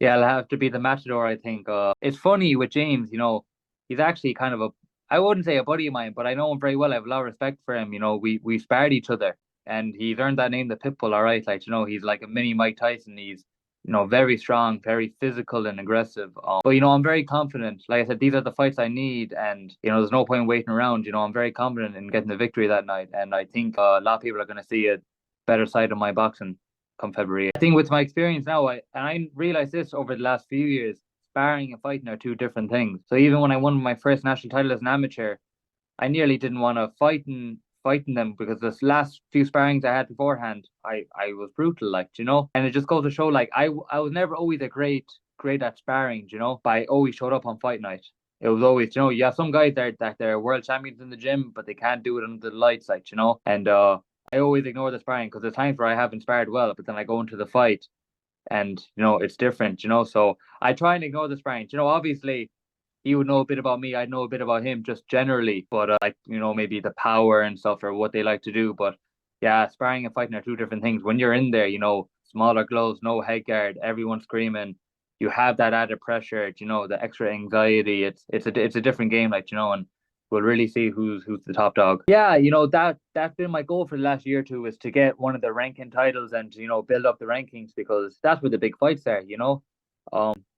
Yeah, it'll have to be the Matador, I think. It's funny with James, he's actually kind of I wouldn't say a buddy of mine, but I know him very well. I have a lot of respect for him. We sparred each other, and he's earned that name, the Pitbull, all right. Like, he's like a mini Mike Tyson. He's, very strong, very physical and aggressive. But, I'm very confident. Like I said, these are the fights I need, and, there's no point waiting around. I'm very confident in getting the victory that night, and I think a lot of people are going to see a better side of my boxing come February. I think with my experience now, I realized this over the last few years, sparring and fighting are two different things. So even when I won my first national title as an amateur, I nearly didn't want to fighting them because this last few sparrings I had beforehand, I was brutal, like, and it just goes to show, like, I was never always a great at sparring, but I always showed up on fight night. It was always, you have some guys there that they're world champions in the gym, but they can't do it under the lights, like, and I always ignore the sparring because there's times where I haven't sparred well, but then I go into the fight and it's different, so I try and ignore the sparring. Obviously he would know a bit about me, I'd know a bit about him just generally, but like, maybe the power and stuff or what they like to do. But yeah, sparring and fighting are two different things. When you're in there, smaller gloves, no head guard, everyone screaming, you have that added pressure, the extra anxiety. It's a different game, like, and we'll really see who's the top dog. Yeah, that's been my goal for the last year or two, is to get one of the ranking titles and build up the rankings, because that's where the big fights are.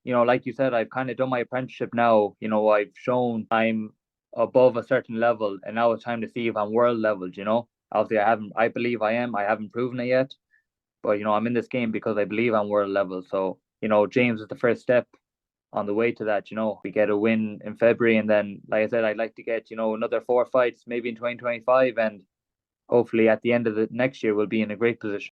Like you said, I've kind of done my apprenticeship now. I've shown I'm above a certain level, and now it's time to see if I'm world level. Obviously, I believe I am. I haven't proven it yet, but I'm in this game because I believe I'm world level. So, James is the first step on the way to that. We get a win in February, and then, like I said, I'd like to get, another four fights maybe in 2025, and hopefully at the end of the next year we'll be in a great position.